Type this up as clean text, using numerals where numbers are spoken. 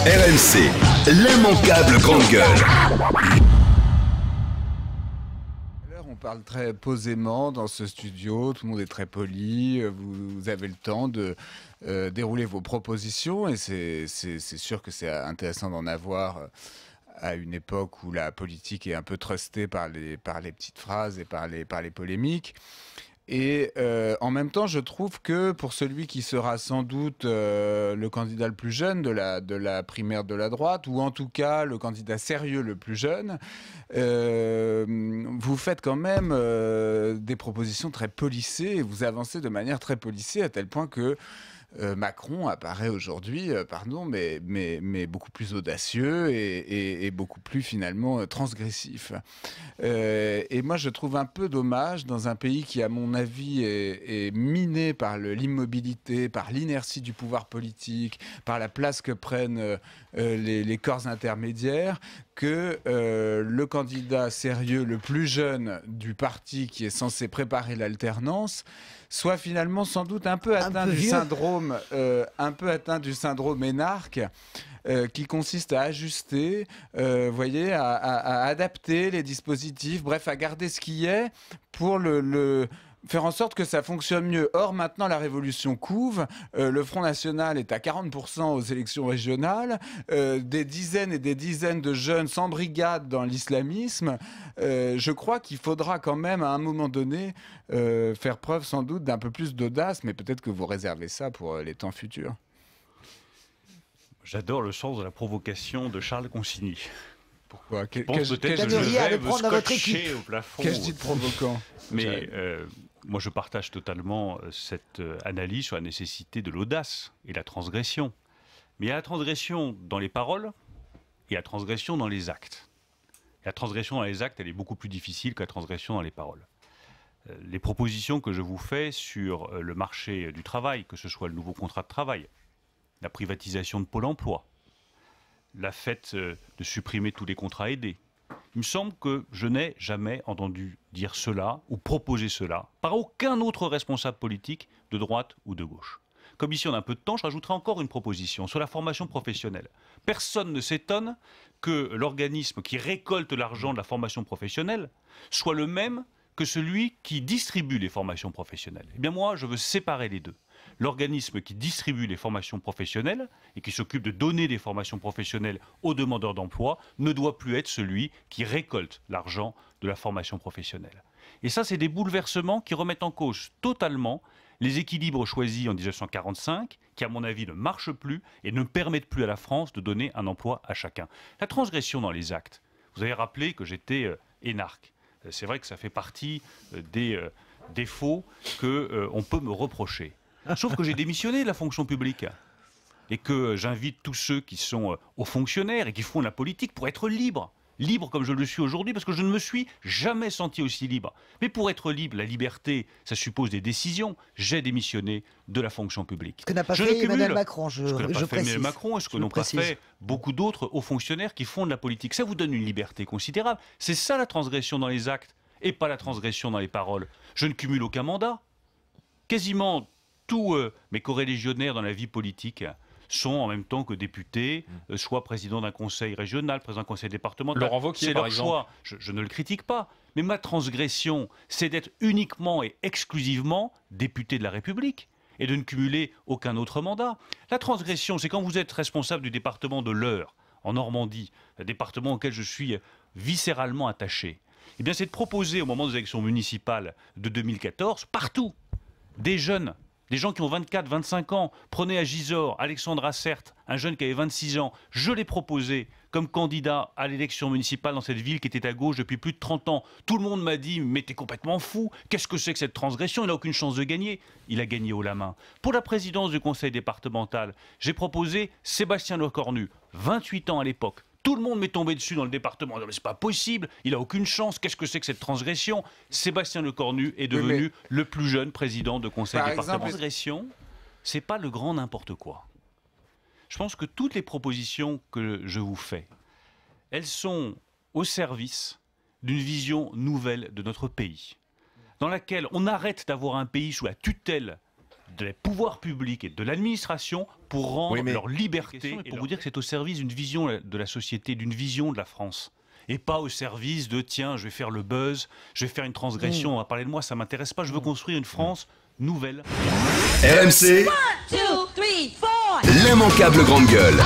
RMC, l'immanquable grande gueule. On parle très posément dans ce studio, tout le monde est très poli, vous avez le temps de dérouler vos propositions et c'est sûr que c'est intéressant d'en avoir à une époque où la politique est un peu trustée par les petites phrases et par les polémiques. Et en même temps, je trouve que pour celui qui sera sans doute le candidat le plus jeune de la primaire de la droite, ou en tout cas le candidat sérieux le plus jeune, vous faites quand même des propositions très policées, et vous avancez de manière très policée, à tel point que Macron apparaît aujourd'hui, mais beaucoup plus audacieux et beaucoup plus finalement transgressif. Et moi, je trouve un peu dommage dans un pays qui, à mon avis, est miné par l'immobilité, par l'inertie du pouvoir politique, par la place que prennent les corps intermédiaires, que le candidat sérieux le plus jeune du parti qui est censé préparer l'alternance soit finalement sans doute un peu atteint du syndrome énarque, qui consiste à ajuster, voyez, à adapter les dispositifs, bref, à garder ce qui est pour faire en sorte que ça fonctionne mieux. Or, maintenant, la révolution couve. Le Front National est à 40% aux élections régionales. Des dizaines et des dizaines de jeunes s'embrigadent dans l'islamisme. Je crois qu'il faudra quand même, à un moment donné, faire preuve sans doute d'un peu plus d'audace, mais peut-être que vous réservez ça pour les temps futurs. J'adore le sens de la provocation de Charles Consigny. Pourquoi? Qu'est-ce au plafond. Qu'ai-je dit de provoquant? Mais moi, je partage totalement cette analyse sur la nécessité de l'audace et la transgression. Mais il y a la transgression dans les paroles et la transgression dans les actes. Et la transgression dans les actes, elle est beaucoup plus difficile que la transgression dans les paroles. Les propositions que je vous fais sur le marché du travail, que ce soit le nouveau contrat de travail, la privatisation de Pôle emploi, la fait de supprimer tous les contrats aidés. Il me semble que je n'ai jamais entendu dire cela ou proposer cela par aucun autre responsable politique de droite ou de gauche. Comme ici on a un peu de temps, je rajouterai encore une proposition sur la formation professionnelle. Personne ne s'étonne que l'organisme qui récolte l'argent de la formation professionnelle soit le même que celui qui distribue les formations professionnelles. Eh bien moi, je veux séparer les deux. L'organisme qui distribue les formations professionnelles et qui s'occupe de donner des formations professionnelles aux demandeurs d'emploi ne doit plus être celui qui récolte l'argent de la formation professionnelle. Et ça, c'est des bouleversements qui remettent en cause totalement les équilibres choisis en 1945, qui à mon avis ne marchent plus et ne permettent plus à la France de donner un emploi à chacun. La transgression dans les actes. Vous avez rappelé que j'étais énarque. C'est vrai que ça fait partie des défauts qu'on peut me reprocher. Sauf que j'ai démissionné de la fonction publique et que j'invite tous ceux qui sont hauts fonctionnaires et qui font de la politique pour être libres. Libre comme je le suis aujourd'hui, parce que je ne me suis jamais senti aussi libre. Mais pour être libre, la liberté, ça suppose des décisions. J'ai démissionné de la fonction publique. Ce que n'a pas fait Emmanuel Macron, je précise. Emmanuel Macron et ce que n'ont pas fait beaucoup d'autres hauts fonctionnaires qui font de la politique. Ça vous donne une liberté considérable. C'est ça la transgression dans les actes et pas la transgression dans les paroles. Je ne cumule aucun mandat. Quasiment tous mes coreligionnaires dans la vie politique sont en même temps que députés, soit président d'un conseil régional, président d'un conseil départemental. Laurent Wauquiez, par exemple. Choix. Je ne le critique pas. Mais ma transgression, c'est d'être uniquement et exclusivement député de la République et de ne cumuler aucun autre mandat. La transgression, c'est quand vous êtes responsable du département de l'Eure, en Normandie, un département auquel je suis viscéralement attaché. Eh bien, c'est de proposer, au moment des élections municipales de 2014, partout, des jeunes, des gens qui ont 24, 25 ans. Prenez à Gisors, Alexandre Assert, un jeune qui avait 26 ans. Je l'ai proposé comme candidat à l'élection municipale dans cette ville qui était à gauche depuis plus de 30 ans. Tout le monde m'a dit « mais t'es complètement fou, qu'est-ce que c'est que cette transgression? Il n'a aucune chance de gagner. » Il a gagné haut la main. Pour la présidence du conseil départemental, j'ai proposé Sébastien Lecornu, 28 ans à l'époque. Tout le monde m'est tombé dessus dans le département. Mais c'est pas possible, il a aucune chance. Qu'est-ce que c'est que cette transgression? Sébastien Lecornu est devenu le plus jeune président de conseil départemental. La transgression, c'est pas le grand n'importe quoi. Je pense que toutes les propositions que je vous fais, elles sont au service d'une vision nouvelle de notre pays, dans laquelle on arrête d'avoir un pays sous la tutelle des pouvoirs publics et de l'administration pour rendre leur liberté et pour vous dire que c'est au service d'une vision de la société, d'une vision de la France. Et pas au service de tiens, je vais faire le buzz, je vais faire une transgression, on va parler de moi, ça m'intéresse pas, je veux construire une France nouvelle. RMC, 1, 2, 3, 4. l'immanquable grande gueule.